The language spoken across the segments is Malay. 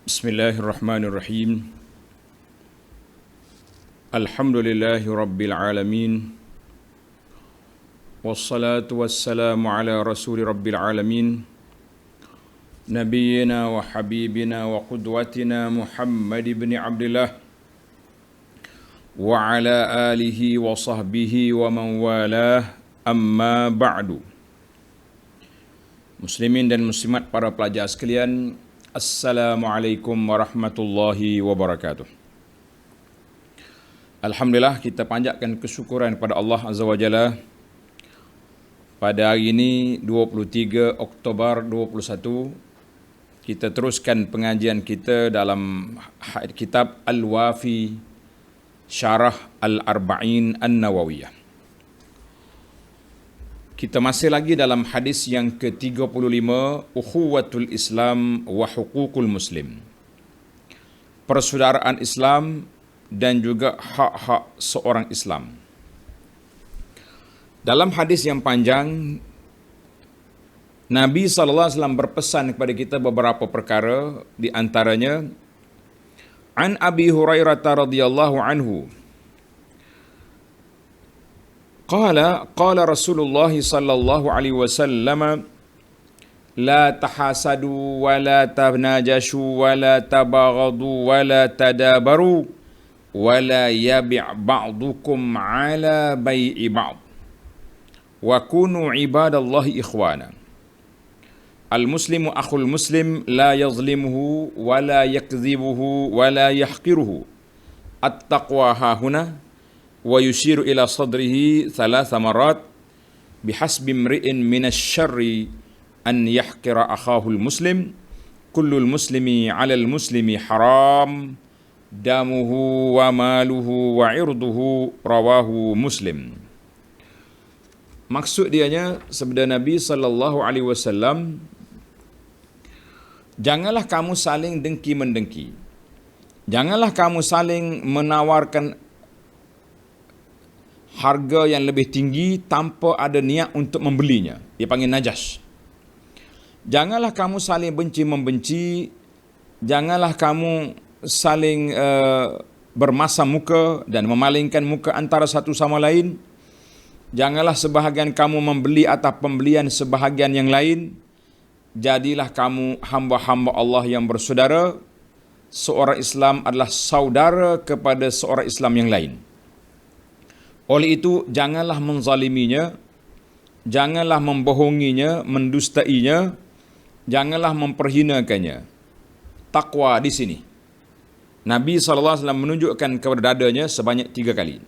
Bismillahirrahmanirrahim. Alhamdulillahi Rabbil Alamin. Wassalatu wassalamu ala rasuli Rabbil Alamin. Nabiyyina wa habibina wa qudwatina Muhammad ibn Abdullah wa ala alihi wa sahbihi wa man walah, amma ba'du. Muslimin dan muslimat, para pelajar sekalian, Assalamualaikum warahmatullahi wabarakatuh. Alhamdulillah, kita panjatkan kesyukuran kepada Allah Azza wa Jalla. Pada hari ini 23 Oktober 2021, kita teruskan pengajian kita dalam kitab Al-Wafi Syarah Al-Arba'in An-Nawawiyah. Kita masih lagi dalam hadis yang ke-35, Ukhuwatul Islam wa Huququl Muslim. Persaudaraan Islam dan juga hak-hak seorang Islam. Dalam hadis yang panjang, Nabi SAW berpesan kepada kita beberapa perkara, di antaranya An Abi Hurairah radhiyallahu anhu Qala Rasulullah sallallahu alaihi wasallam, la tahasadu wa la tanajashu wa la tabaghadu wa la tadabaru wa la yabi' ba'dukum ala bai'i ba'd wa kunu ibadallahi ikhwana. Al-muslimu akhul muslim, la yazlimuhu wa la yakdhibuhu wa la yahqiruhu. At-taqwa hahuna. Wa yushiru ila sadrihi thalatha marat bihasbi imri'in minasyarri an yahqira akhahul muslim kullul muslimi 'alal muslimi haram damuhu wa maluhu wa 'irduhu, rawahu Muslim. Maksud dianya, sabda Nabi sallallahu alaihi wasallam, janganlah kamu saling dengki-mendengki. Janganlah kamu saling menawarkan harga yang lebih tinggi tanpa ada niat untuk membelinya. Dia panggil najas. Janganlah kamu saling benci-membenci. Janganlah kamu saling bermasam muka dan memalingkan muka antara satu sama lain. Janganlah sebahagian kamu membeli atas pembelian sebahagian yang lain. Jadilah kamu hamba-hamba Allah yang bersaudara. Seorang Islam adalah saudara kepada seorang Islam yang lain. Oleh itu, janganlah menzaliminya, janganlah membohonginya, mendustainya, janganlah memperhinakannya. Takwa di sini, Nabi SAW menunjukkan kepada dadanya sebanyak 3 kali.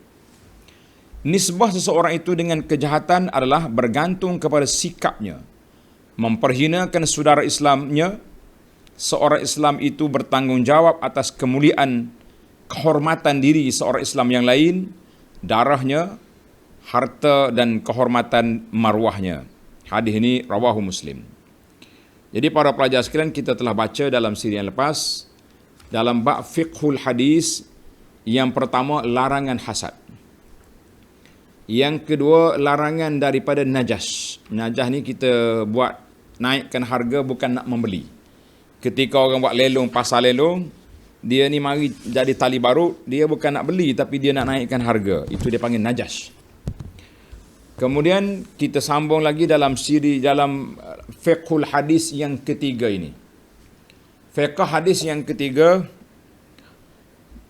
Nisbah seseorang itu dengan kejahatan adalah bergantung kepada sikapnya. Memperhinakan saudara Islamnya, seorang Islam itu bertanggungjawab atas kemuliaan, kehormatan diri seorang Islam yang lain, darahnya, harta dan kehormatan marwahnya. Hadis ini rawahu Muslim. Jadi para pelajar sekalian, kita telah baca dalam siri yang lepas, dalam bab fiqhul hadis, yang pertama larangan hasad. Yang kedua, larangan daripada najas. Najas ni kita buat naikkan harga, bukan nak membeli. Ketika orang buat lelong, pasar lelong, dia ni mari jadi tali barut, dia bukan nak beli tapi dia nak naikkan harga. Itu dia panggil najas. Kemudian kita sambung lagi dalam siri, dalam fiqhul hadis yang ketiga ini. Fiqh hadis yang ketiga,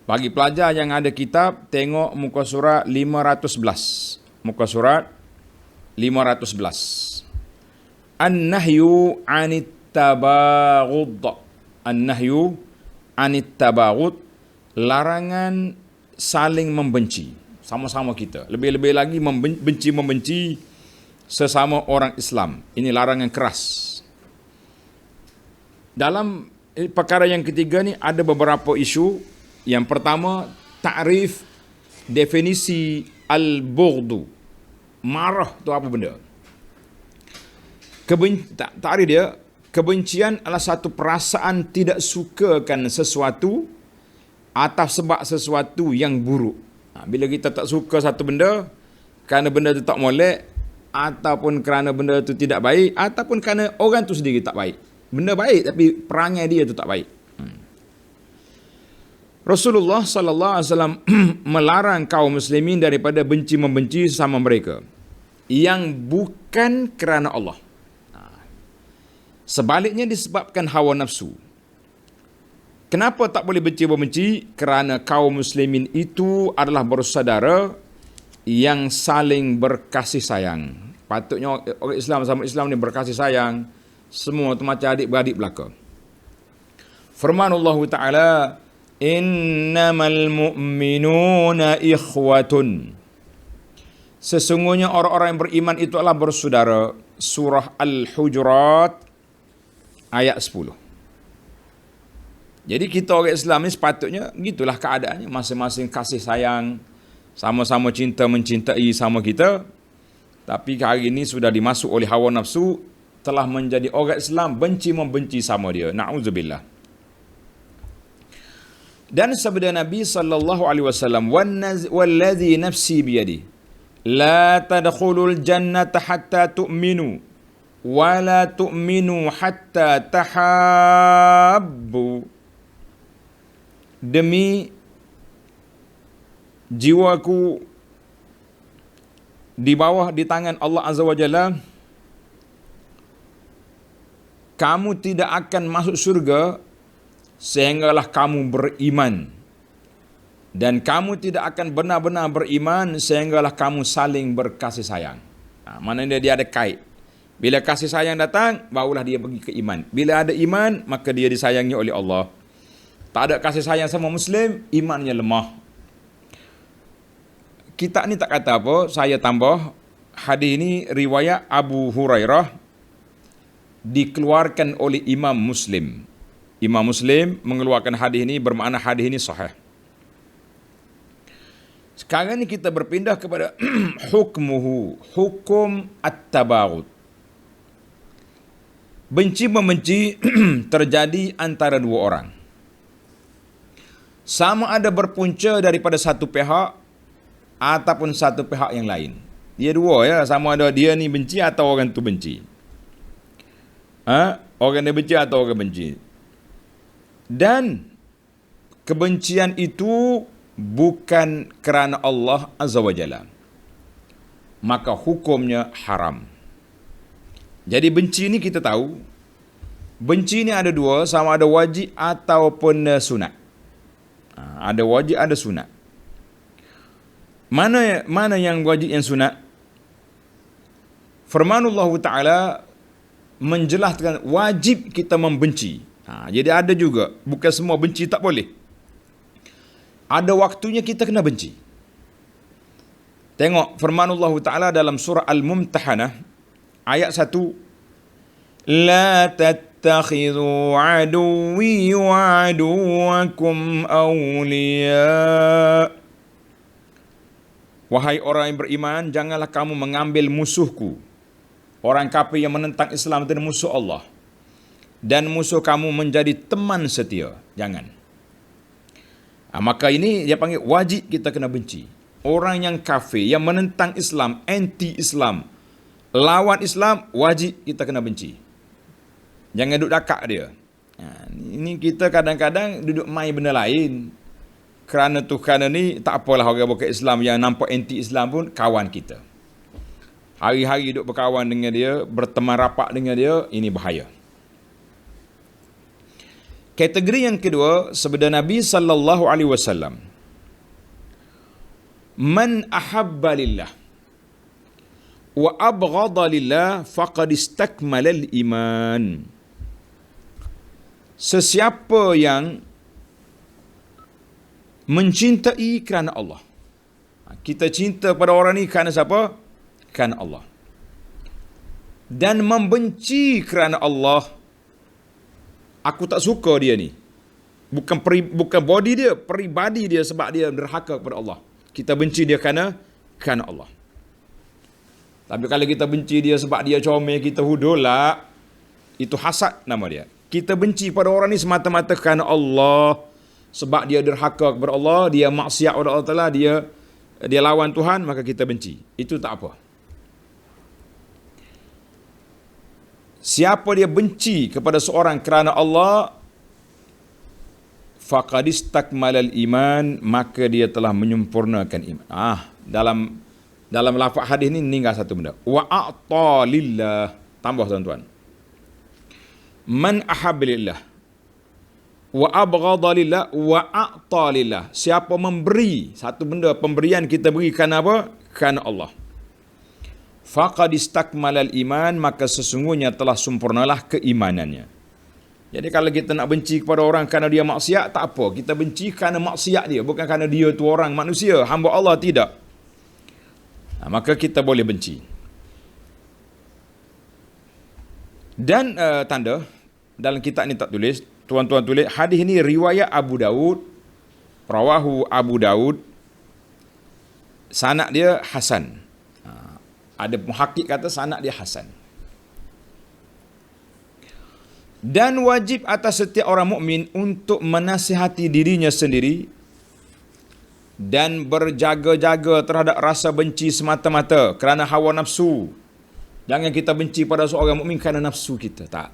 bagi pelajar yang ada kitab, tengok muka surat 511. Muka surat 511. An-nahyu anit tabaghud. An-nahyu anit tabaghud, larangan saling membenci sama-sama kita. Lebih-lebih lagi membenci sesama orang Islam. Ini larangan keras. Dalam perkara yang ketiga ni ada beberapa isu. Yang pertama, ta'rif, definisi al-bughdu. Marah tu apa benda? Ta'rif dia, kebencian adalah satu perasaan tidak sukakan sesuatu atas sebab sesuatu yang buruk. Bila kita tak suka satu benda, kerana benda itu tak molek, ataupun kerana benda itu tidak baik, ataupun kerana orang itu sendiri tak baik. Benda baik tapi perangai dia itu tak baik. Rasulullah sallallahu alaihi wasallam melarang kaum muslimin daripada benci membenci sama mereka yang bukan kerana Allah. Sebaliknya disebabkan hawa nafsu. Kenapa tak boleh benci membenci? Kerana kaum muslimin itu adalah bersaudara yang saling berkasih sayang. Patutnya orang Islam sama Islam ni berkasih sayang. Semua tu macam adik-beradik belaka. Firman Allah Ta'ala, innamal mu'minuna ikhwatun. Sesungguhnya orang-orang yang beriman itu adalah bersaudara. Surah Al-Hujurat ayat 10. Jadi kita orang Islam ni sepatutnya gitulah keadaannya, masing-masing kasih sayang, sama-sama cinta mencintai sama kita. Tapi hari ini sudah dimasuk oleh hawa nafsu, telah menjadi orang Islam benci membenci sama dia. Na'udzubillah. Dan sabda Nabi sallallahu alaihi wasallam, wallazi nafsi biyadi la tadkhulul jannata hatta tu'minu wa la tu'minu hatta tahabbu. Demi jiwaku di bawah di tangan Allah Azza wa Jalla, kamu tidak akan masuk surga sehinggalah kamu beriman, dan kamu tidak akan benar-benar beriman sehinggalah kamu saling berkasih sayang. Maknanya dia ada kait. Bila kasih sayang datang, barulah dia pergi ke iman. Bila ada iman, maka dia disayangi oleh Allah. Tak ada kasih sayang sama Muslim, imannya lemah. Kita ni tak kata apa, saya tambah, hadis ini riwayat Abu Hurairah, dikeluarkan oleh Imam Muslim. Imam Muslim mengeluarkan hadis ini, bermakna hadis ini sahih. Sekarang ni kita berpindah kepada hukmuhu, hukum at-tabaghut. Benci membenci terjadi antara dua orang. Sama ada berpunca daripada satu pihak ataupun satu pihak yang lain. Dia dua ya, sama ada dia ni benci atau orang tu benci. Orang dia benci atau orang benci. Dan kebencian itu bukan kerana Allah Azza wa Jalla, maka hukumnya haram. Jadi benci ni kita tahu, benci ni ada dua, sama ada wajib ataupun sunat. Ada wajib, ada sunat. Mana yang wajib, yang sunat? Firmanullah Ta'ala menjelaskan wajib kita membenci. Jadi ada juga, bukan semua benci tak boleh. Ada waktunya kita kena benci. Tengok firmanullah Ta'ala dalam surah Al-Mumtahanah ayat 1. La tattakhidhu aduwi wa aduwakum awliya. Wahai orang yang beriman, janganlah kamu mengambil musuhku. Orang kafir yang menentang Islam itu musuh Allah. Dan musuh kamu menjadi teman setia. Jangan. Maka ini dia panggil wajib kita kena benci. Orang yang kafir, yang menentang Islam, anti-Islam, lawan Islam, wajib kita kena benci. Jangan duduk dakak dia. Ini kita kadang-kadang duduk main benda lain. Kerana ni tak apalah, orang bukan Islam yang nampak anti-Islam pun kawan kita. Hari-hari duduk berkawan dengan dia, berteman rapat dengan dia, ini bahaya. Kategori yang kedua, sabda Nabi sallallahu alaihi wasallam, man ahabba lillah wa abghada lillah faqad istakmala al-iman. Sesiapa yang mencintai kerana Allah. Kita cinta pada orang ni kerana siapa? Kerana Allah. Dan membenci kerana Allah. Aku tak suka dia ni. Bukan body dia, peribadi dia, sebab dia derhaka kepada Allah. Kita benci dia kerana Allah. Tapi kalau kita benci dia sebab dia comel, kita hudullah, itu hasad nama dia. Kita benci pada orang ni semata-mata kerana Allah, sebab dia derhaka kepada Allah, dia maksiat kepada Allah Ta'ala, dia lawan Tuhan, maka kita benci. Itu tak apa. Siapa dia benci kepada seorang kerana Allah, faqad istakmalal iman, maka dia telah menyempurnakan iman. Dalam lafaz hadis ni tinggal satu benda. Wa a'ta lillah. Tambah tuan-tuan. Man ahabba lillah wa abghadha lillah wa a'ta lillah. Siapa memberi satu benda, pemberian kita beri kerana apa? Kerana Allah. Faqad istakmalal iman, maka sesungguhnya telah sempurnalah keimanannya. Jadi kalau kita nak benci kepada orang kerana dia maksiat, tak apa. Kita benci kerana maksiat dia, bukan kerana dia tu orang manusia, hamba Allah, tidak. Maka kita boleh benci. Dan tanda dalam kitab ni tak tulis, tuan-tuan tulis hadis ini riwayat Abu Daud, rawahu Abu Daud, sanad dia hasan. Ada muhakkik kata sanad dia hasan. Dan wajib atas setiap orang mukmin untuk menasihati dirinya sendiri dan berjaga-jaga terhadap rasa benci semata-mata kerana hawa nafsu. Jangan kita benci pada seorang mukmin kerana nafsu kita, tak.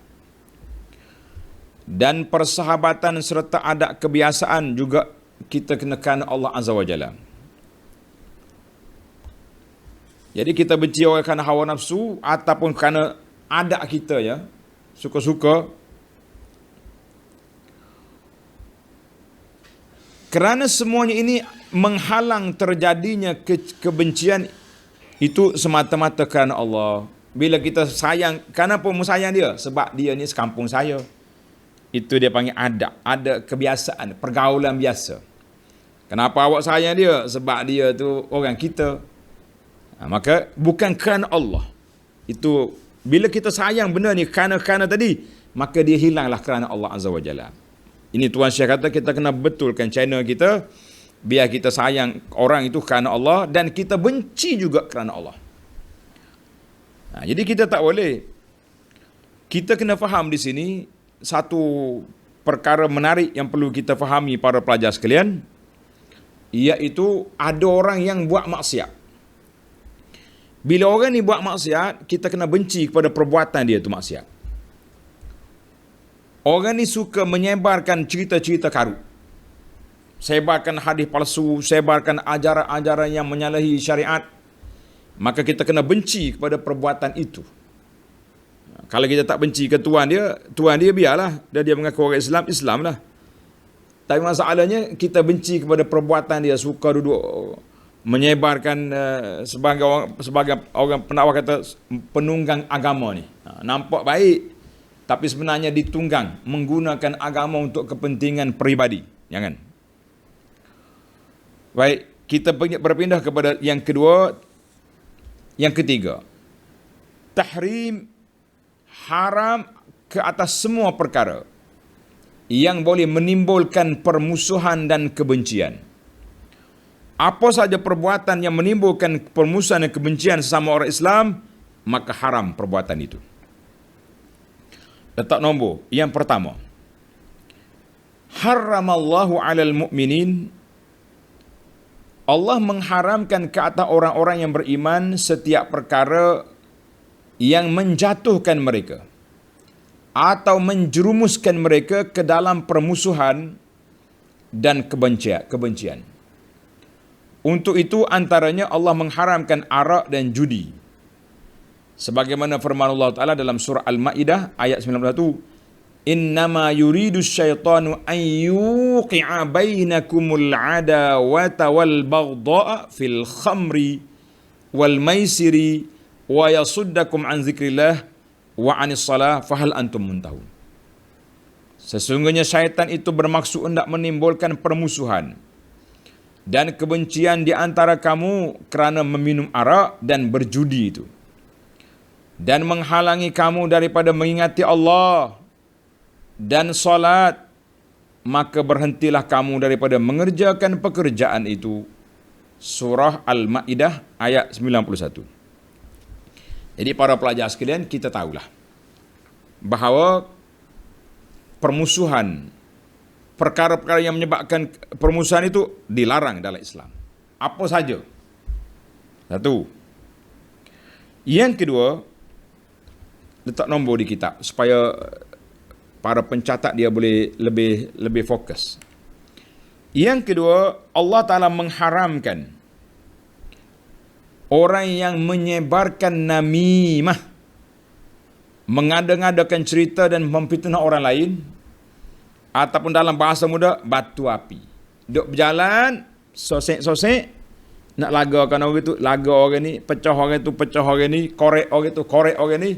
Dan persahabatan serta adat kebiasaan juga kita kena kerana Allah Azza wa Jalla. Jadi kita benci orang kerana hawa nafsu ataupun kerana adat kita, ya, suka-suka. Kerana semuanya ini menghalang terjadinya kebencian itu semata-mata kerana Allah. Bila kita sayang, kenapa mu sayang dia? Sebab dia ni sekampung saya. Itu dia panggil adab, ada kebiasaan, pergaulan biasa. Kenapa awak sayang dia? Sebab dia tu orang kita. Maka bukan kerana Allah. Itu bila kita sayang benda ni kerana tadi, maka dia hilanglah kerana Allah Azza wa Jalla. Ini Tuan Syekh kata kita kena betulkan channel kita, biar kita sayang orang itu kerana Allah dan kita benci juga kerana Allah. Jadi kita tak boleh. Kita kena faham di sini satu perkara menarik yang perlu kita fahami para pelajar sekalian, iaitu ada orang yang buat maksiat. Bila orang ni buat maksiat, kita kena benci kepada perbuatan dia tu maksiat. Orang ni suka menyebarkan cerita-cerita karut, sebarkan hadis palsu, sebarkan ajaran-ajaran yang menyalahi syariat, maka kita kena benci kepada perbuatan itu. Kalau kita tak benci ke tuan dia biarlah. Dia mengaku orang Islam, Islam lah. Tapi masalahnya kita benci kepada perbuatan dia, suka duduk menyebarkan sebagai orang pendakwah kata penunggang agama ni. Nampak baik, tapi sebenarnya ditunggang, menggunakan agama untuk kepentingan peribadi. Jangan. Baik, kita berpindah kepada yang kedua, yang ketiga. Tahrim, haram ke atas semua perkara yang boleh menimbulkan permusuhan dan kebencian. Apa saja perbuatan yang menimbulkan permusuhan dan kebencian sesama orang Islam, maka haram perbuatan itu. Letak nombor. Yang pertama, haramallahu alal mu'minin, Allah mengharamkan ke atas orang-orang yang beriman setiap perkara yang menjatuhkan mereka atau menjerumuskan mereka ke dalam permusuhan dan kebencian. Untuk itu antaranya Allah mengharamkan arak dan judi. Sebagaimana firman Allah Ta'ala dalam surah Al-Ma'idah ayat 91, innama yuridu syaitanu an yuqi'a bainakumul adawata wal baghdha'a fil khamri wal maisiri wa yasuddakum an zikrillah wa anis salah fahal antum muntahun. Sesungguhnya syaitan itu bermaksud hendak menimbulkan permusuhan dan kebencian di antara kamu kerana meminum arak dan berjudi itu, dan menghalangi kamu daripada mengingati Allah dan salat, maka berhentilah kamu daripada mengerjakan pekerjaan itu. Surah Al-Ma'idah ayat 91. Jadi para pelajar sekalian, kita tahulah bahawa permusuhan, perkara-perkara yang menyebabkan permusuhan itu dilarang dalam Islam. Apa saja? Satu. Yang kedua, letak nombor di kitab supaya para pencatat dia boleh lebih fokus. Yang kedua, Allah Ta'ala mengharamkan orang yang menyebarkan namimah, mengada-ngadakan cerita dan memfitnah orang lain, ataupun dalam bahasa muda, batu api. Duk berjalan, sosek-sosek, nak lagakan orang itu, laga orang ni, pecah orang itu, pecah orang ni, korek orang itu, korek orang ni.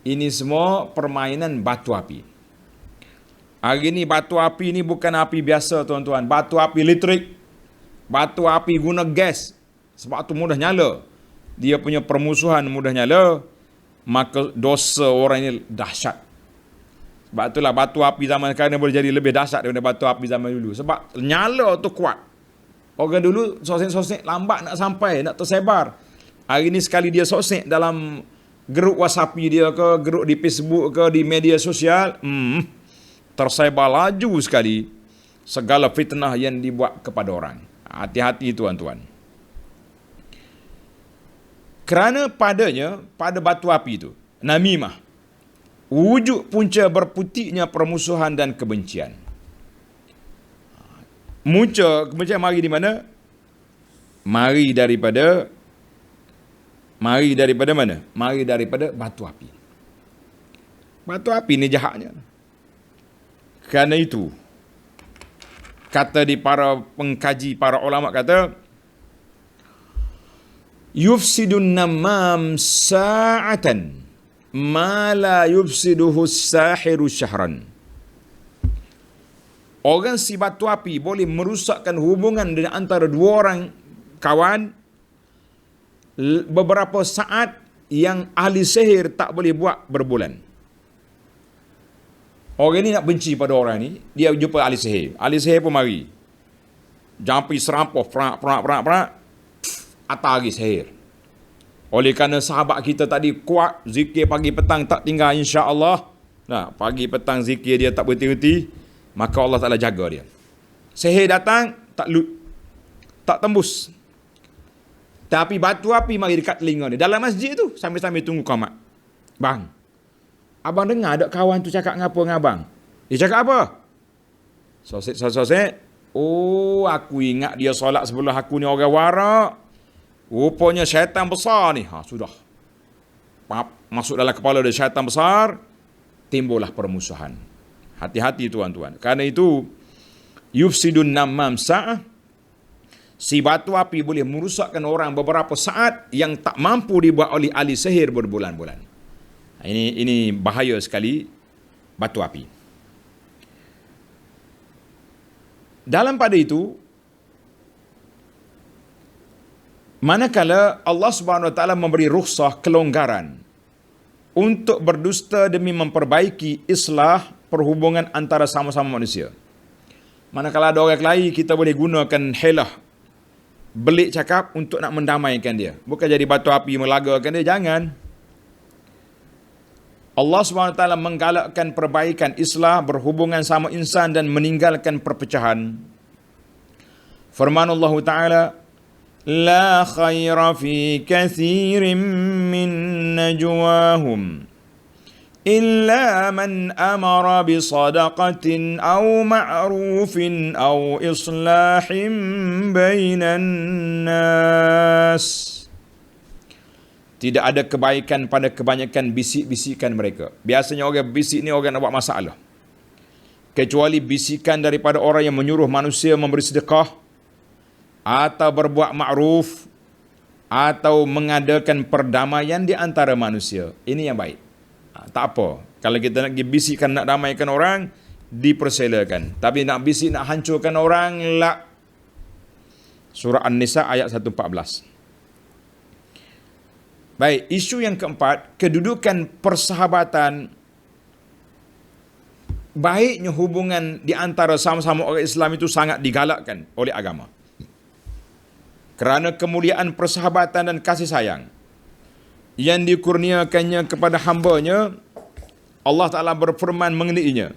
Ini semua permainan batu api. Hari ni batu api ni bukan api biasa tuan-tuan. Batu api elektrik. Batu api guna gas. Sebab tu mudah nyala. Dia punya permusuhan mudah nyala. Maka dosa orang ini dahsyat. Sebab itulah batu api zaman sekarang boleh jadi lebih dahsyat daripada batu api zaman dulu. Sebab nyala tu kuat. Orang dulu sosek-sosek lambat nak sampai, nak tersebar. Hari ni sekali dia sosek dalam grup WhatsApp dia ke, grup di Facebook ke, di media sosial, tersebar laju sekali segala fitnah yang dibuat kepada orang. Hati-hati tuan-tuan. Kerana padanya, pada batu api itu, namimah, wujud punca berputiknya permusuhan dan kebencian. Punca kebencian mari di mana? Mari daripada mana? Mari daripada batu api. Batu api ni jahatnya. Kerana itu, kata di para pengkaji, para ulama kata, yufsidun namam sa'atan ma la yufsiduhu sahiru syahran. Orang si batu api boleh merusakkan hubungan di antara dua orang kawan beberapa saat yang ahli sihir tak boleh buat berbulan. Orang ni nak benci pada orang ni, dia jumpa ahli sihir. Ahli sihir pun mari. Jampi serampah, perak, atas lagi sihir. Oleh kerana sahabat kita tadi kuat, zikir pagi petang tak tinggal insya-Allah. Nah, pagi petang zikir dia tak berhenti-henti, maka Allah Ta'ala jaga dia. Sihir datang, tak tembus. Tapi batu api mari dekat telinga dia. Dalam masjid tu, sambil-sambil tunggu qamat. Bang, abang dengar ada kawan tu cakap ngapa dengan abang? Dia cakap apa? Sosek. Oh, aku ingat dia solat sebelah aku ni orang warak. Rupanya syaitan besar ni. Sudah. Masuk dalam kepala dia syaitan besar. Timbullah permusuhan. Hati-hati tuan-tuan. Kerana itu, yufsidun namam sa'ah. Si batu api boleh merusakkan orang beberapa saat yang tak mampu dibuat oleh ahli sihir berbulan-bulan. Ini bahaya sekali batu api. Dalam pada itu, manakala Allah Subhanahu Wa Taala memberi rukhsah, kelonggaran untuk berdusta demi memperbaiki islah perhubungan antara sama-sama manusia. Manakala ada orang kelahi, kita boleh gunakan helah, belik cakap untuk nak mendamaikan dia. Bukan jadi batu api melagakan dia, jangan. Allah SWT menggalakkan perbaikan islah berhubungan sama insan dan meninggalkan perpecahan. Firman Allah Ta'ala, La khaira fi kathirin min najwahum illa man amara bisadaqatin aw ma'rufin aw islahin bainan nas. Tidak ada kebaikan pada kebanyakan bisik-bisikan mereka. Biasanya orang bisik ni orang nak buat masalah. Kecuali bisikan daripada orang yang menyuruh manusia memberi sedekah, atau berbuat ma'ruf, atau mengadakan perdamaian di antara manusia. Ini yang baik. Tak apa. Kalau kita nak bisikkan nak damaikan orang, dipersilakan. Tapi nak bisik nak hancurkan orang, la. Surah An-Nisa ayat 114. Baik, isu yang keempat, kedudukan persahabatan, baiknya hubungan di antara sama-sama orang Islam itu sangat digalakkan oleh agama. Kerana kemuliaan persahabatan dan kasih sayang yang dikurniakannya kepada hamba-Nya, Allah Ta'ala berfirman mengenainya.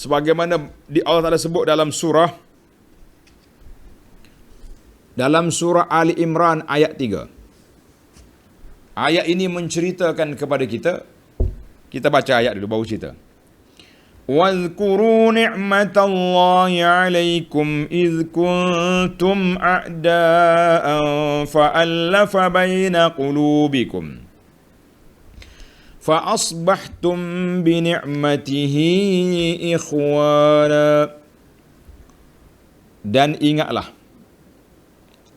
Sebagaimana Allah Ta'ala sebut dalam surah Ali Imran ayat 3. Ayat ini menceritakan kepada kita baca ayat dulu baru cerita. واذكروا نعمة الله عليكم إذ كنتم أعداء فألف بين قلوبكم فأصبحتم بنعمته إخوانا. Dan ingatlah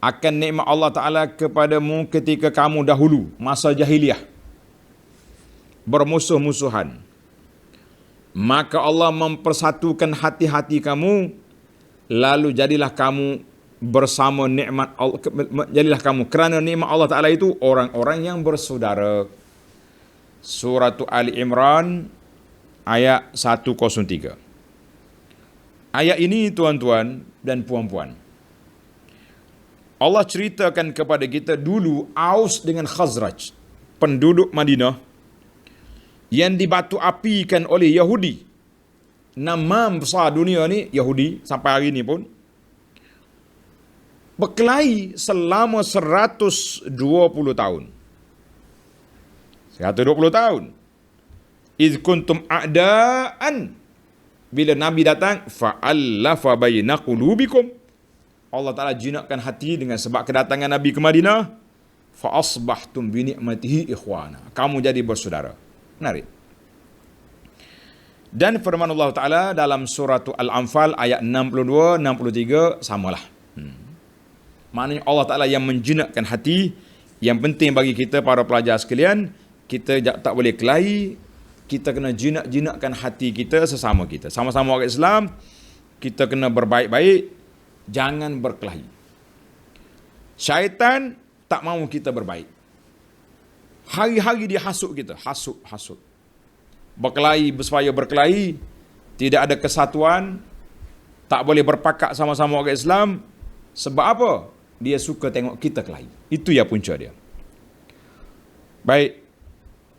akan nikmat Allah Ta'ala kepadamu ketika kamu dahulu, masa jahiliah, bermusuh-musuhan. Maka Allah mempersatukan hati-hati kamu, lalu jadilah kamu bersama nikmat Allah, jadilah kamu kerana nikmat Allah Ta'ala itu orang-orang yang bersaudara. Surah Ali Imran ayat 103. Ayat ini tuan-tuan dan puan-puan, Allah ceritakan kepada kita dulu Aus dengan Khazraj, penduduk Madinah yang dibatu apikan oleh Yahudi. Nama besar dunia ni Yahudi sampai hari ni pun berkelahi selama 120 tahun. 120 tahun. Iz kuntum a'daan. Bila Nabi datang, fa'allafa baina qulubikum. Allah Ta'ala jinakkan hati dengan sebab kedatangan Nabi ke Madinah. Fa'asbahtum bi ni'matihi ikhwana. Kamu jadi bersaudara. Menarik. Dan firman Allah Ta'ala dalam surah Al-Anfal ayat 62, 63 samalah. Maknanya Allah Ta'ala yang menjinakkan hati. Yang penting bagi kita para pelajar sekalian, kita tak boleh kelahi. Kita kena jinak-jinakkan hati kita sesama kita. Sama-sama orang Islam, kita kena berbaik-baik, jangan berkelahi. Syaitan tak mahu kita berbaik. Hari-hari dia hasut kita, hasut. Berkelahi, supaya berkelahi, tidak ada kesatuan, tak boleh berpakat sama-sama orang Islam. Sebab apa? Dia suka tengok kita kelahi. Itu ya punca dia. Baik.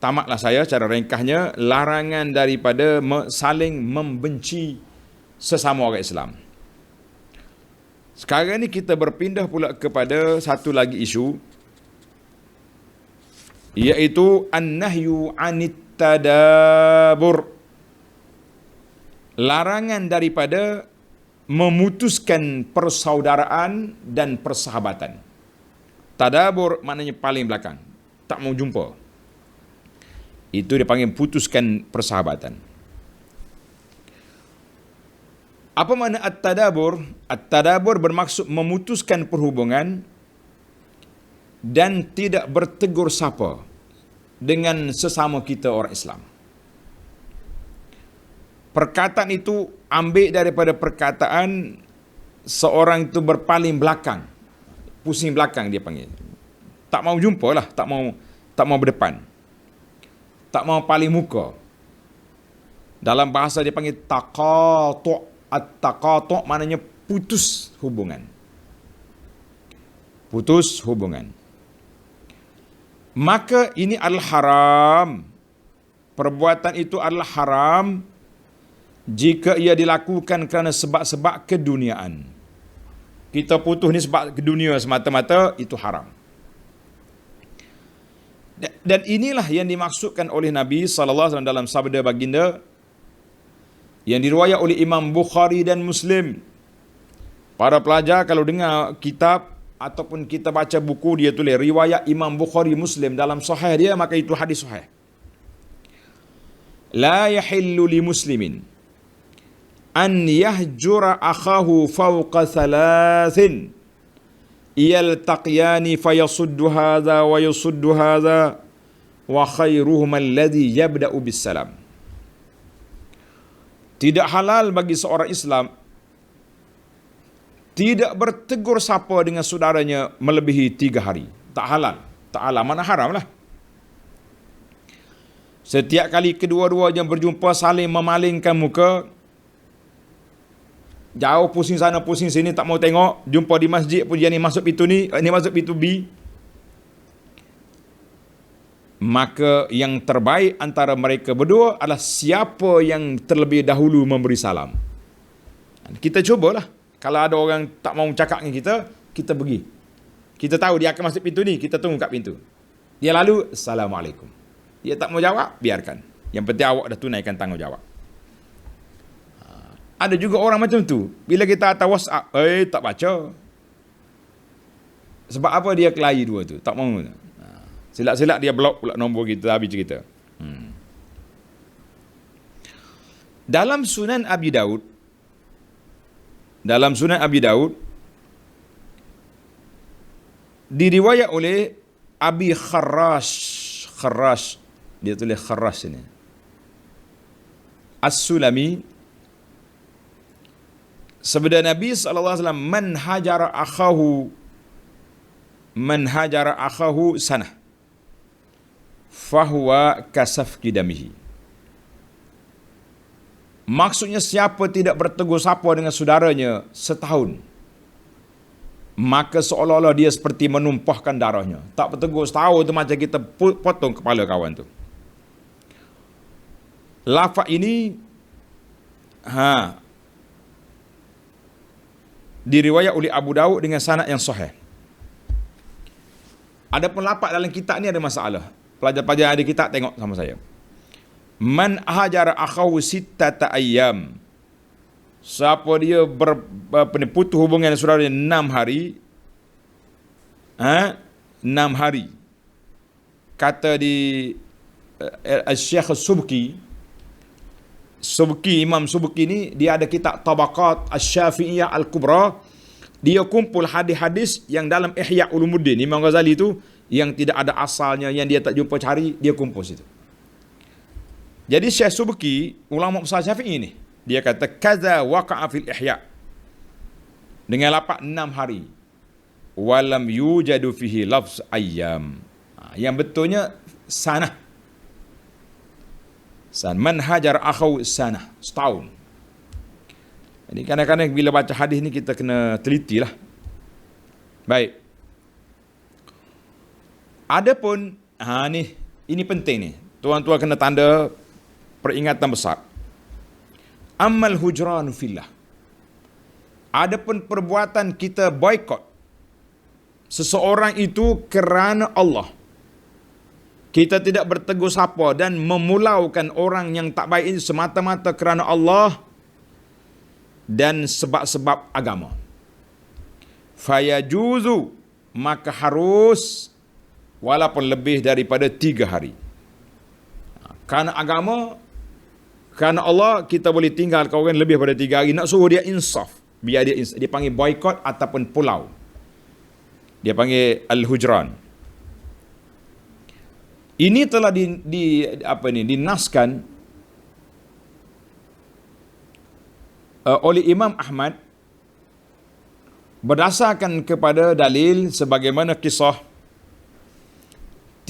Tamatlah saya cara ringkasnya larangan daripada saling membenci sesama orang Islam. Sekarang ni kita berpindah pula kepada satu lagi isu, iaitu an-nahyu 'anit tadabur. Larangan daripada memutuskan persaudaraan dan persahabatan. Tadabur maknanya paling belakang, tak mau jumpa. Itu dipanggil putuskan persahabatan. Apa makna at-tadabur? At-tadabur bermaksud memutuskan perhubungan dan tidak bertegur sapa dengan sesama kita orang Islam. Perkataan itu ambil daripada perkataan seorang itu berpaling belakang. Pusing belakang dia panggil. Tak mau jumpa lah, tak mau berdepan. Tak mau paling muka. Dalam bahasa dia panggil taqatu'. At-taqatu' maknanya putus hubungan. Putus hubungan. Maka ini adalah haram. Perbuatan itu adalah haram jika ia dilakukan kerana sebab-sebab keduniaan. Kita putus ni sebab kedunia semata-mata, itu haram. Dan inilah yang dimaksudkan oleh Nabi SAW dalam sabda baginda yang diriwayat oleh Imam Bukhari dan Muslim. Para pelajar kalau dengar kitab ataupun kita baca buku dia tulis riwayat Imam Bukhari Muslim dalam sahih dia, maka itu hadis sahih. La yahillu li muslimin an yahjura akhahu fawqa thalathin yaltaqiyani fayasuddu hadha wa yasuddu hadha wa khairuhum alladhi yabda'u bisalam. Tidak halal bagi seorang Islam tidak bertegur sapa dengan saudaranya melebihi 3 hari. Tak halal. Tak halal, mana haram lah. Setiap kali kedua-duanya berjumpa saling memalingkan muka, jauh pusing sana pusing sini, tak mau tengok. Jumpa di masjid pun dia ni masuk pintu ni masuk pintu B. Maka yang terbaik antara mereka berdua adalah siapa yang terlebih dahulu memberi salam. Kita cubalah. Kalau ada orang tak mau cakap dengan kita, kita pergi. Kita tahu dia akan masuk pintu ni, kita tunggu kat pintu. Dia lalu, Assalamualaikum. Dia tak mau jawab, biarkan. Yang penting awak dah tunaikan tanggungjawab. Ada juga orang macam tu. Bila kita hantar WhatsApp, tak baca. Sebab apa dia kelahi dua tu? Tak mahu. Silap-silap dia blok pula nombor kita, habis cerita. Dalam Sunan Abi Daud, diriwayat oleh Abi Kharrash, dia tulis Kharrash ini, As-Sulami, sabda Nabi SAW, man hajara akhahu sanah fahuwa kasafki damihi. Maksudnya siapa tidak bertegur sapa dengan saudaranya setahun, maka seolah-olah dia seperti menumpahkan darahnya. Tak bertegur setahun tu macam kita potong kepala kawan tu. Lafaz ini diriwayat oleh Abu Daud dengan sanad yang sahih. Adapun lafaz dalam kitab ni ada masalah. Pelajar-pelajar ada kitab tengok sama saya. Man hajara akhahu sittata ayyam. Siapa dia putus hubungan dengan saudara 6 hari. 6 hari. Kata di Syekh Subki, Imam Subki ni dia ada kitab Tabaqat Asy-Syafi'iyah Al-Kubra. Dia kumpul hadis-hadis yang dalam Ihya Ulumuddin Imam Ghazali tu yang tidak ada asalnya, yang dia tak jumpa cari, dia kumpul situ. Jadi Syekh Subki, ulama besar Syafi'i ni, dia kata kaza waqa'a fil Ihya, dengan lapak 6 hari, walam yujadu fihi lafz ayyam. Yang betulnya sanah. Man hajar akhaw sanah, setahun. Jadi kadang-kadang bila baca hadis ni kita kena teliti lah. Baik. Adapun ini penting ni. Tuan-tuan kena tanda peringatan besar. Amal hujran fillah. Adapun perbuatan kita boikot seseorang itu kerana Allah. Kita tidak bertegur sapa dan memulaukan orang yang tak baik ini semata-mata kerana Allah dan sebab-sebab agama. Fayajuzu, maka harus walaupun lebih daripada 3 hari. Kerana agama, kerana Allah, kita boleh tinggal kawan lebih daripada 3 hari. Nak suruh dia insaf, biar dia insaf. Dia panggil boikot ataupun pulau. Dia panggil al-hujran. Ini telah dinaskan oleh Imam Ahmad berdasarkan kepada dalil sebagaimana kisah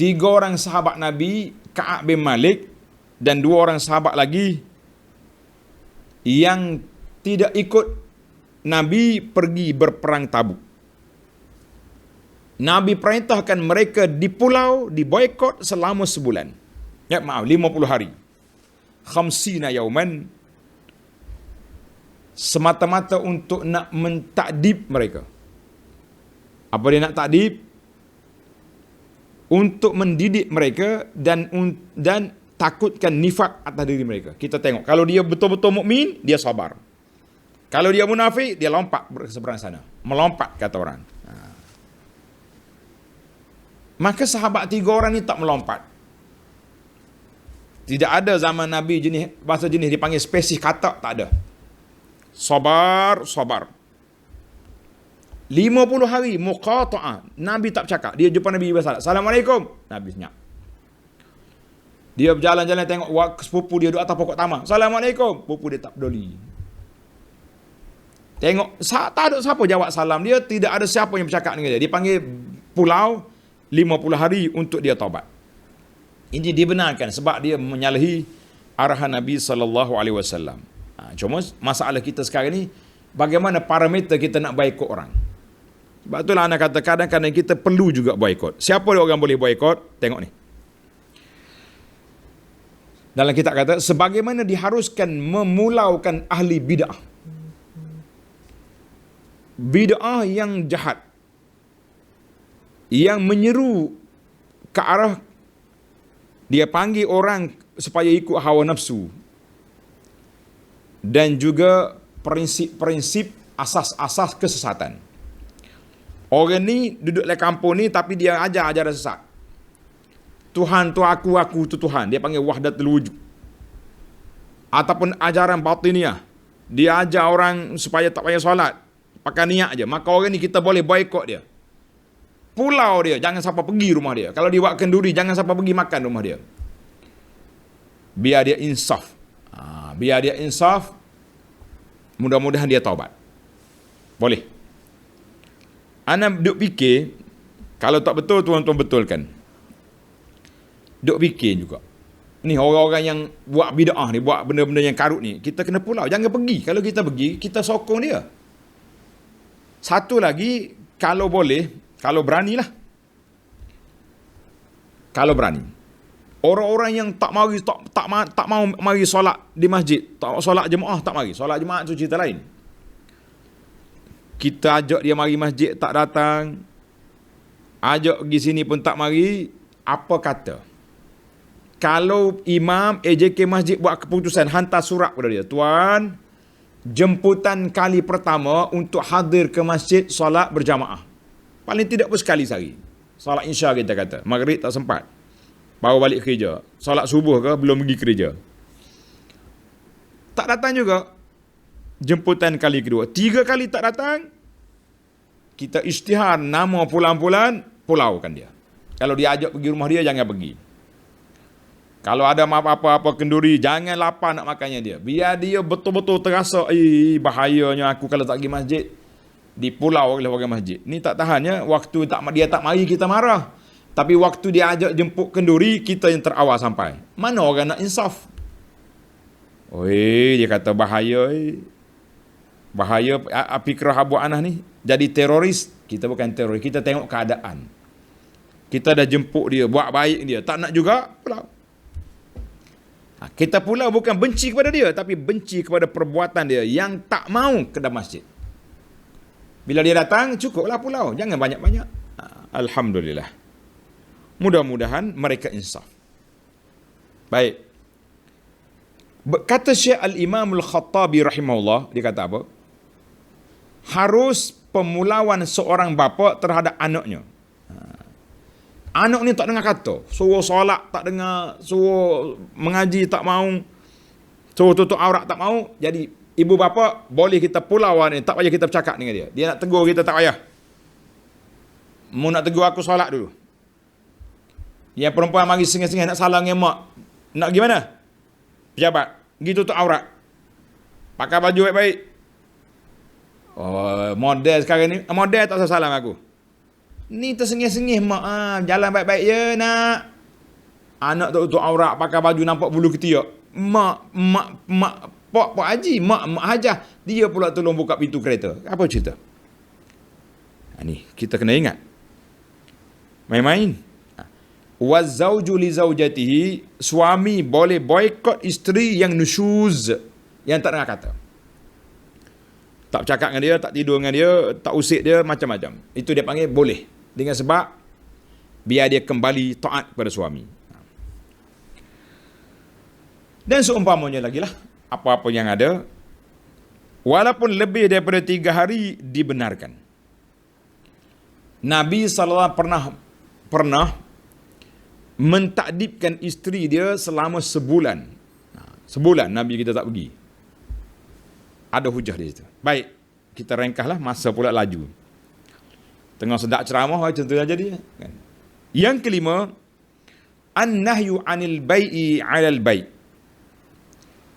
3 orang sahabat Nabi, Ka'ab bin Malik dan 2 orang sahabat lagi yang tidak ikut Nabi pergi berperang Tabuk. Nabi perintahkan mereka di pulau, diboikot selama sebulan. 50 hari. Khamsina yauman. Semata-mata untuk nak mentakdib mereka. Apa dia nak takdib? Untuk mendidik mereka dan takutkan nifak atas diri mereka. Kita tengok, kalau dia betul-betul mukmin, dia sabar. Kalau dia munafik, dia lompat ke seberang sana. Melompat, kata orang. Maka sahabat 3 orang ni tak melompat. Tidak ada zaman Nabi bahasa jenis dipanggil spesifik kata, tak ada. Sabar. 50 hari muqata'ah. Nabi tak bercakap. Dia jumpa Nabi bersalam. Assalamualaikum. Nabi senyap. Dia berjalan-jalan tengok sepupu dia duduk atas pokok tamar. Assalamualaikum. Sepupu dia tak peduli. Tengok, tak ada siapa jawab salam dia. Tidak ada siapa yang bercakap dengan dia. Dia panggil pulau 50 hari untuk dia taubat. Ini dibenarkan sebab dia menyalahi arahan Nabi SAW. Cuma masalah kita sekarang ni, bagaimana parameter kita nak boikot orang. Sebab itulah anak kata kadang-kadang kita perlu juga boikot. Siapa orang boleh boikot? Tengok ni. Dalam kitab kata, sebagaimana diharuskan memulaukan ahli bid'ah. Bid'ah yang jahat, yang menyeru ke arah dia panggil orang supaya ikut hawa nafsu dan juga prinsip-prinsip asas-asas kesesatan. Orang ni duduk di kampung ni tapi dia ajar ajaran sesat. Tuhan tu aku tu Tuhan. Dia panggil wahdatul wujud. Ataupun ajaran batiniah. Dia ajar orang supaya tak payah solat. Pakai niat je. Maka orang ni kita boleh boykot dia. Pulau dia, jangan siapa pergi rumah dia. Kalau dia buat kenduri, jangan siapa pergi makan rumah dia. Biar dia insaf. Biar dia insaf. Mudah-mudahan dia taubat. Boleh. Ana duk fikir, kalau tak betul, tuan-tuan betulkan. Duk fikir juga. Ni orang-orang yang buat bid'ah ni, buat benda-benda yang karut ni, kita kena pulau. Jangan pergi. Kalau kita pergi, kita sokong dia. Satu lagi, kalau boleh, kalau beranilah. Kalau berani. Orang-orang yang tak mau mari solat di masjid, tak solat jemaah tak mari. Solat jemaah tu cerita lain. Kita ajak dia mari masjid tak datang. Ajak pergi sini pun tak mari, apa kata? Kalau imam AJK masjid buat keputusan, hantar surat kepada dia, tuan, jemputan kali pertama untuk hadir ke masjid solat berjamaah. Paling tidak pun sekali sehari. Solat isya kita kata, maghrib tak sempat, baru balik kerja. Solat subuh ke belum pergi kerja. Tak datang juga. Jemputan kali kedua. 3 kali tak datang, kita isytihar nama pulang-pulang, pulaukan dia. Kalau dia ajak pergi rumah dia, jangan pergi. Kalau ada apa-apa kenduri, jangan lapar nak makannya dia. Biar dia betul-betul terasa, bahayanya aku kalau tak pergi masjid. Di pulau oleh orang masjid. Ni tak tahannya, waktu dia tak mari kita marah. Tapi waktu dia ajak jemput kenduri, kita yang terawal sampai. Mana orang nak insaf? Dia kata bahaya. Bahaya fikrah Abu Anah ni. Jadi teroris. Kita bukan teroris, kita tengok keadaan. Kita dah jemput dia, buat baik dia. Tak nak juga, pulau. Kita pulau bukan benci kepada dia, tapi benci kepada perbuatan dia yang tak mau ke dalam masjid. Bila dia datang, cukuplah pulau. Jangan banyak-banyak. Alhamdulillah. Mudah-mudahan mereka insaf. Baik. Kata Syekh Al-Imam Al-Khattabi rahimahullah, dia kata apa? Harus pemulauan seorang bapa terhadap anaknya. Anak ni tak dengar kata. Suruh solat tak dengar. Suruh mengaji tak mau. Suruh tutup aurat tak mau. Jadi ibu bapa boleh kita pulau ni. Tak payah kita bercakap dengan dia. Dia nak tegur kita tak payah. Mu nak tegur aku solat dulu. Yang perempuan mari sengih-sengih nak salah dengan mak. Nak gimana? Pejabat. Pergi tutup aurat. Pakai baju baik-baik. Model sekarang ni. Model tak usah salah dengan aku. Ni tersengih-sengih mak. Jalan baik-baik je nak. Anak tak tutup aurat, pakai baju nampak bulu ketiak. Mak Pak Haji, mak Hajah, dia pula tolong buka pintu kereta. Apa cerita? Ni kita kena ingat. Main-main. Wazauju li zaujatihi, suami boleh boykot isteri yang nusyuz, yang tak dengar kata. Tak bercakap dengan dia, tak tidur dengan dia, tak usik dia, macam-macam. Itu dia panggil boleh. Dengan sebab biar dia kembali taat kepada suami. Dan seumpamanya lagi lah, apa-apa yang ada, walaupun lebih daripada 3 hari, dibenarkan. Nabi SAW pernah mentakdibkan isteri dia selama sebulan. Sebulan Nabi kita tak pergi. Ada hujah di situ. Baik, kita ringkaslah, masa pula laju. Tengah sedap ceramah, macam tu saja dia. Yang kelima, an-nahyu anil bai'i 'alal bai'.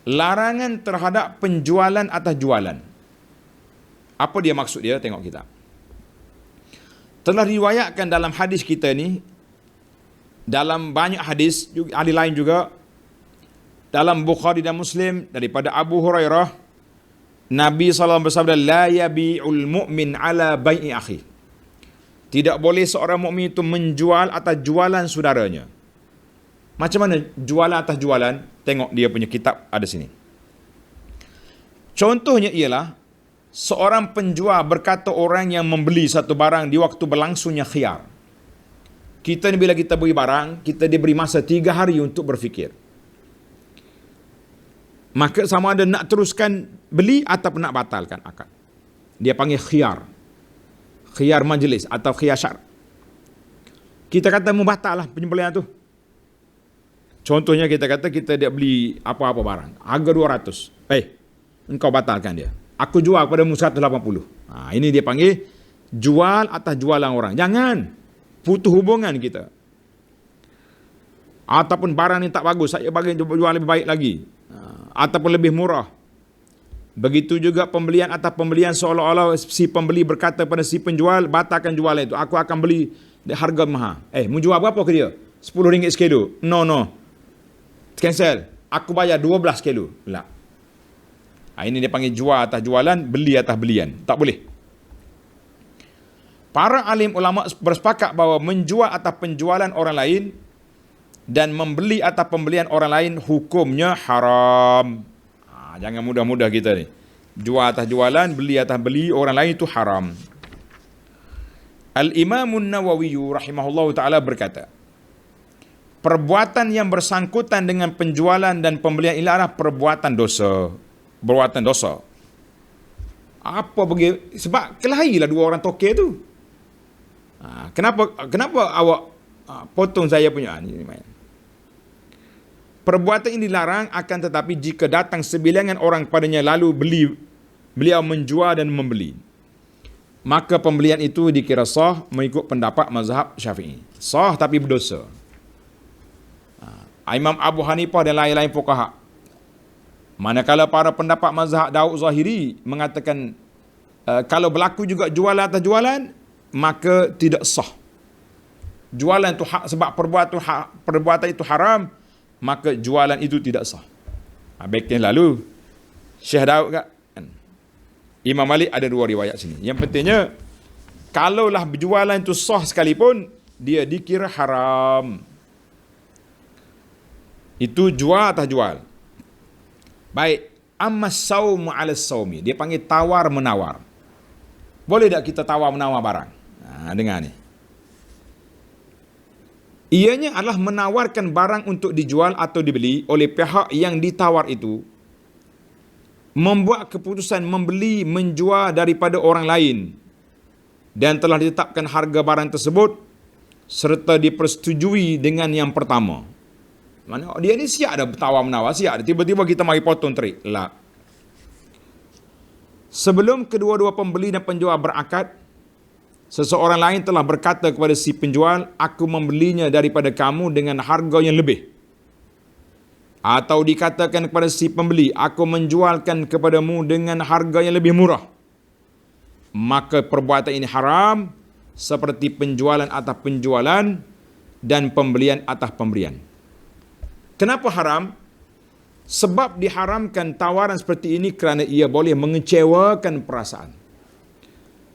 Larangan terhadap penjualan atas jualan. Apa dia maksud dia? Tengok kita. Telah riwayatkan dalam hadis kita ni, dalam banyak hadis, ahli lain juga, dalam Bukhari dan Muslim, daripada Abu Hurairah, Nabi SAW bersabda, la yabi'ul mu'min ala bai'i akhi. Tidak boleh seorang mukmin itu menjual atas jualan saudaranya. Macam mana jualan atas jualan? Tengok dia punya kitab ada sini. Contohnya ialah seorang penjual berkata orang yang membeli satu barang di waktu berlangsungnya khiyar. Kita ni bila kita beli barang, kita diberi masa 3 hari untuk berfikir. Maka sama ada nak teruskan beli ataupun nak batalkan akad. Dia panggil khiyar. Khiyar majlis atau khiyar syar. Kita kata membatal lah penyembelihan tu. Contohnya kita kata kita dia beli apa-apa barang. Harga 200. Engkau batalkan dia. Aku jual kepadamu 180. Ini dia panggil jual atas jualan orang. Jangan putus hubungan kita. Ataupun barang ni tak bagus, saya bagi jual lebih baik lagi. Ataupun lebih murah. Begitu juga pembelian atas pembelian seolah-olah si pembeli berkata pada si penjual, batalkan jualan itu. Aku akan beli harga mahal. Mu jual berapa ke dia? RM10 sekilo. No. Cancel. Aku bayar 12 kilo. Tak. Ini dia panggil jual atas jualan, beli atas belian. Tak boleh. Para alim ulama bersepakat bahawa menjual atas penjualan orang lain dan membeli atas pembelian orang lain hukumnya haram. Jangan mudah-mudah kita ni. Jual atas jualan, beli atas beli orang lain itu haram. Al-Imam Nawawi rahimahullah ta'ala berkata, perbuatan yang bersangkutan dengan penjualan dan pembelian ini adalah perbuatan dosa. Perbuatan dosa. Apa bagi? Sebab kelahilah dua orang tokek tu. Kenapa awak potong saya punya ni? Perbuatan ini dilarang, akan tetapi jika datang sebilangan orang kepadanya lalu beliau menjual dan membeli, maka pembelian itu dikira sah mengikut pendapat mazhab Syafi'i. Sah tapi berdosa. Imam Abu Hanifah dan lain-lain fuqaha. Manakala para pendapat mazhab Daud Zahiri mengatakan kalau berlaku juga jualan atas jualan, maka tidak sah. Jualan itu sebab perbuatan itu haram, maka jualan itu tidak sah. Baiknya lalu Syekh Daud kan? Imam Malik ada dua riwayat sini. Yang pentingnya, kalaulah berjualan itu sah sekalipun, dia dikira haram. Itu jual atas jual. Baik, amma saumu ala saumi. Dia panggil tawar menawar. Boleh tak kita tawar menawar barang? Dengar ni. Ianya adalah menawarkan barang untuk dijual atau dibeli oleh pihak yang ditawar itu, membuat keputusan membeli menjual daripada orang lain dan telah ditetapkan harga barang tersebut serta dipersetujui dengan yang pertama. Mana dia ni siap dah tawar menawar, siap dah. Tiba-tiba kita mari potong terik. La. Sebelum kedua-dua pembeli dan penjual berakad, seseorang lain telah berkata kepada si penjual, aku membelinya daripada kamu dengan harga yang lebih. Atau dikatakan kepada si pembeli, aku menjualkan kepadamu dengan harga yang lebih murah. Maka perbuatan ini haram seperti penjualan atas penjualan dan pembelian atas pembelian. Kenapa haram? Sebab diharamkan tawaran seperti ini kerana ia boleh mengecewakan perasaan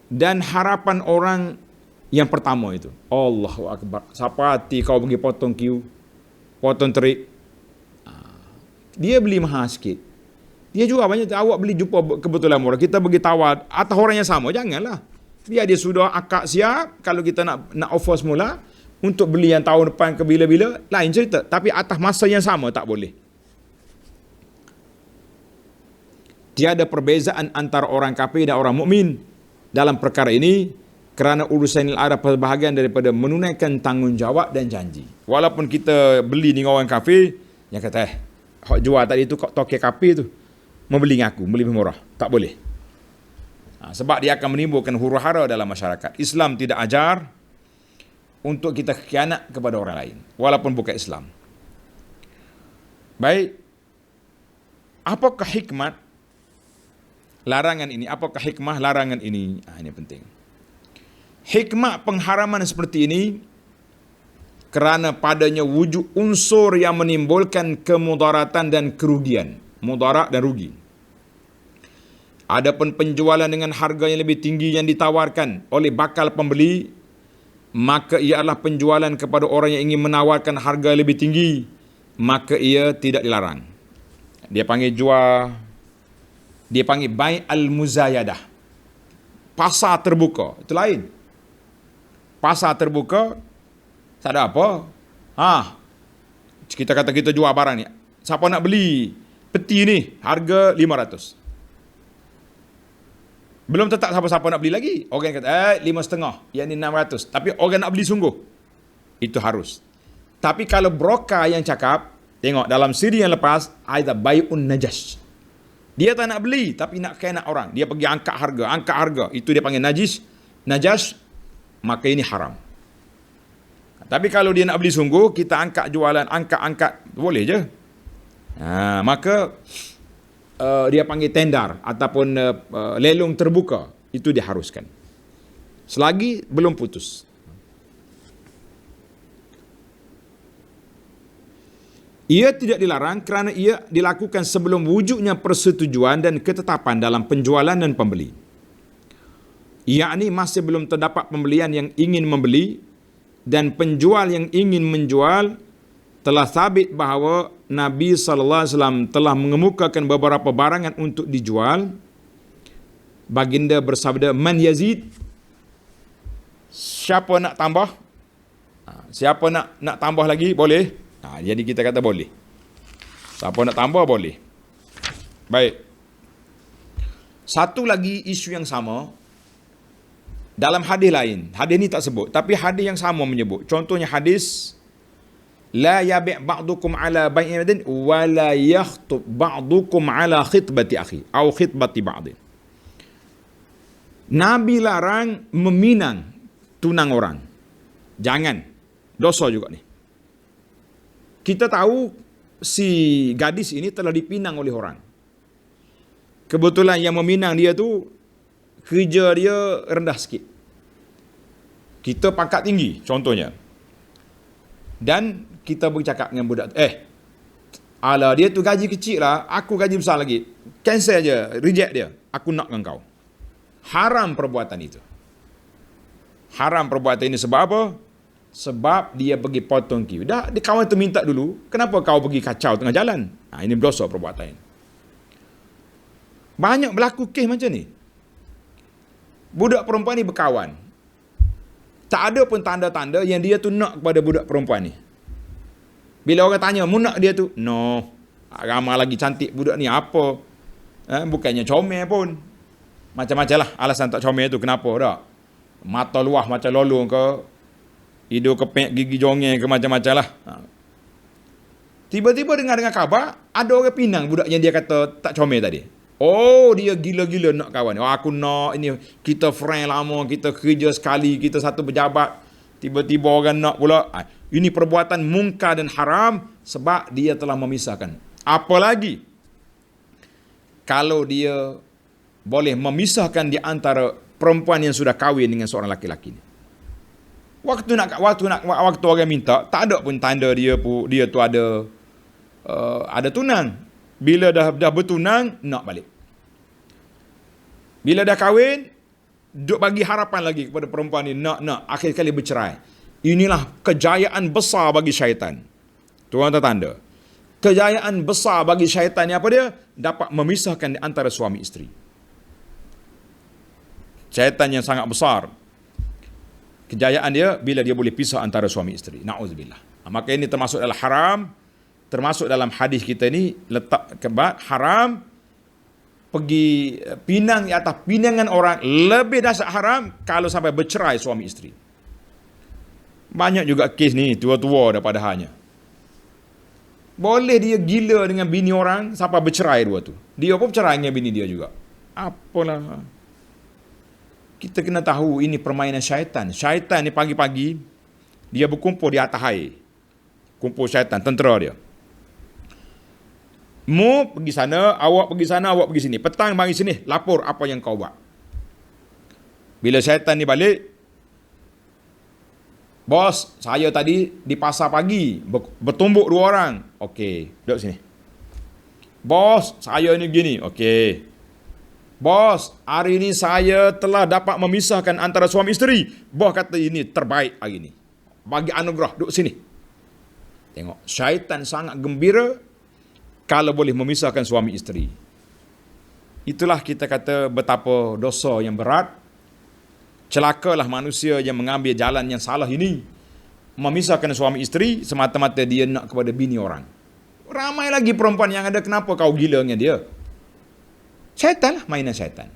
dan harapan orang yang pertama itu. Allahu Akbar. Siapa hati kau pergi potong kiu, potong terik. Dia beli mahal sikit. Dia jual banyak. Awak beli jumpa kebetulan murah. Kita bagi tawar atas orang yang sama. Janganlah. Biar dia sudah akad siap. Kalau kita nak offer semula untuk beli yang tahun depan ke bila-bila, lain cerita. Tapi atas masa yang sama tak boleh. Tiada perbezaan antara orang kafir dan orang mukmin dalam perkara ini, kerana urusan ini ada bahagian daripada menunaikan tanggungjawab dan janji. Walaupun kita beli dengan orang kafir, yang kata hak jual tadi tu tokek kafir tu membeli dengan aku, membeli lebih murah. Tak boleh. Sebab dia akan menimbulkan huru-hara dalam masyarakat. Islam tidak ajar untuk kita khianat kepada orang lain, walaupun bukan Islam. Baik. Apakah hikmat larangan ini? Apakah hikmah larangan ini? Ini penting. Hikmah pengharaman seperti ini kerana padanya wujud unsur yang menimbulkan kemudaratan dan kerugian. Mudarat dan rugi. Adapun penjualan dengan harga yang lebih tinggi yang ditawarkan oleh bakal pembeli, maka ia adalah penjualan kepada orang yang ingin menawarkan harga lebih tinggi, maka ia tidak dilarang. Dia panggil jual, dia panggil bai' al-muzayadah. Pasar terbuka, itu lain. Pasar terbuka, tak ada apa. Kita kata kita jual barang ni. Siapa nak beli? Peti ni harga 500. Belum tetap siapa-siapa nak beli lagi. Orang kata 5,5, yang ni 600. Tapi orang nak beli sungguh. Itu harus. Tapi kalau broker yang cakap, tengok dalam siri yang lepas, ada bai'un najas. Dia tak nak beli, tapi nak kena orang. Dia pergi angkat harga. Itu dia panggil najas, maka ini haram. Tapi kalau dia nak beli sungguh, kita angkat jualan, angkat, boleh je. Maka dia panggil tendar ataupun lelong terbuka, itu diharuskan selagi belum putus. Ia tidak dilarang kerana ia dilakukan sebelum wujudnya persetujuan dan ketetapan dalam penjualan dan pembeli, yakni masih belum terdapat pembelian yang ingin membeli dan penjual yang ingin menjual. Telah sabit bahawa Nabi SAW telah mengemukakan beberapa barangan untuk dijual. Baginda bersabda, "Man yazid?" Siapa nak tambah? Siapa nak tambah lagi? Boleh. Jadi kita kata boleh. Siapa nak tambah, boleh. Baik. Satu lagi isu yang sama dalam hadis lain. Hadis ni tak sebut, tapi hadis yang sama menyebut. Contohnya hadis, la yabi' ba'dukum ala bai'i ba'din wa la yakhtub ba'dukum ala khitbati akhi atau khitbati ba'din. Nabi larang meminang tunang orang. Jangan. Dosa juga ni. Kita tahu si gadis ini telah dipinang oleh orang. Kebetulan yang meminang dia tu kerja dia rendah sikit. Kita pangkat tinggi contohnya. Dan kita bercakap dengan budak, ala dia tu gaji kecil lah, aku gaji besar lagi. Cancel je, reject dia. Aku nak dengan kau. Haram perbuatan itu. Haram perbuatan ini sebab apa? Sebab dia pergi potong kiu. Dah, dia kawan tu minta dulu, kenapa kau pergi kacau tengah jalan? Ini berdosa perbuatan ini. Banyak berlaku kes macam ni. Budak perempuan ni berkawan. Tak ada pun tanda-tanda yang dia tu nak kepada budak perempuan ni. Bila orang tanya, mu nak dia tu? No. Ramai lagi cantik budak ni, apa? Bukannya comel pun. Macam-macam lah alasan tak comel tu. Kenapa tak? Mata luah macam lolong ke, hidung kepek, gigi jongeng ke, macam-macam lah. Tiba-tiba dengar kabar, ada orang pinang budak yang dia kata tak comel tadi. Oh, dia gila-gila nak kawan. Oh, aku nak ini, kita friend lama, kita kerja sekali, kita satu pejabat. Tiba-tiba orang nak pula. Ini perbuatan mungkar dan haram sebab dia telah memisahkan. Apalagi kalau dia boleh memisahkan di antara perempuan yang sudah kahwin dengan seorang laki-laki ni. Waktu orang minta, tak ada pun tanda dia tu ada tunang. Bila dah bertunang, nak balik. Bila dah kahwin, duk bagi harapan lagi kepada perempuan ni, nak akhir kali bercerai. Inilah kejayaan besar bagi syaitan. Tuan tanda. Kejayaan besar bagi syaitan ni apa dia? Dapat memisahkan di antara suami isteri. Syaitan yang sangat besar. Kejayaan dia bila dia boleh pisah antara suami isteri. Na'udzubillah. Maka ini termasuk dalam haram. Termasuk dalam hadis kita ni, letak kebat haram pergi pinang di atas pinangan orang. Lebih dahsyat haram kalau sampai bercerai suami isteri. Banyak juga kes ni, tua-tua dah padahalnya. Boleh dia gila dengan bini orang sampai bercerai dua tu. Dia pun bercerai dengan bini dia juga. Apalah. Kita kena tahu ini permainan syaitan. Syaitan ni pagi-pagi dia berkumpul di atas air. Kumpul syaitan, tentera dia. Mu pergi sana, awak pergi sini. Petang mari sini, lapor apa yang kau buat. Bila syaitan ni balik, bos, saya tadi di pasar pagi, bertumbuk 2 orang. Okey, duduk sini. Bos, saya ni gini. Okey. Bos, hari ini saya telah dapat memisahkan antara suami isteri. Bos kata ini terbaik hari ini. Bagi anugerah, duduk sini. Tengok, syaitan sangat gembira kalau boleh memisahkan suami isteri. Itulah kita kata betapa dosa yang berat. Celakalah manusia yang mengambil jalan yang salah ini. Memisahkan suami isteri semata-mata dia nak kepada bini orang. Ramai lagi perempuan yang ada, kenapa kau gila dengan dia? Syaitan lah, mainan syaitan.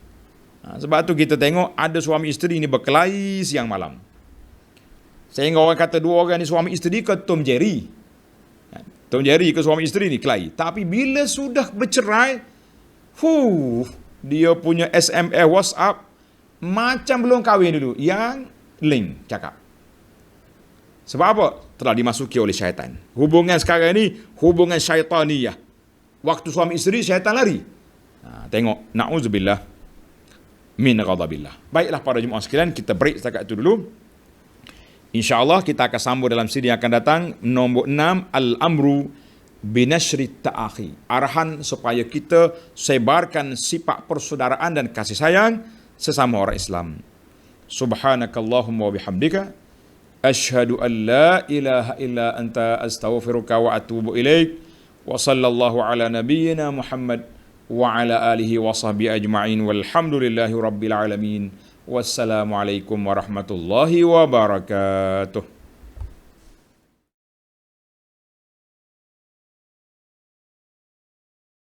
Sebab tu kita tengok ada suami isteri ni berkelahi siang malam. Sehingga orang kata dua orang ni suami isteri ke Tom Jerry. Tom Jerry ke suami isteri ni kelahi. Tapi bila sudah bercerai, dia punya SMS WhatsApp macam belum kahwin dulu. Yang link cakap. Sebab apa? Telah dimasuki oleh syaitan. Hubungan sekarang ni hubungan syaitaniyah. Waktu suami isteri syaitan lari. Tengok, na'udzubillah min ghadabillah. Baiklah para jemaah sekalian, kita break setakat itu dulu. InsyaAllah kita akan sambung dalam siri yang akan datang. Nombor 6, Al-Amru binashri ta'akhi. Arahan supaya kita sebarkan sifat persaudaraan dan kasih sayang sesama orang Islam. Subhanakallahumma wa bihamdika asyhadu an la ilaha illa anta astaghfiruka wa atubu ilaik. Wa sallallahu ala nabiyyina Muhammad wa ala alihi wa sahbihi ajma'in walhamdulillahi rabbil alamin. Wassalamualaikum warahmatullahi wabarakatuh.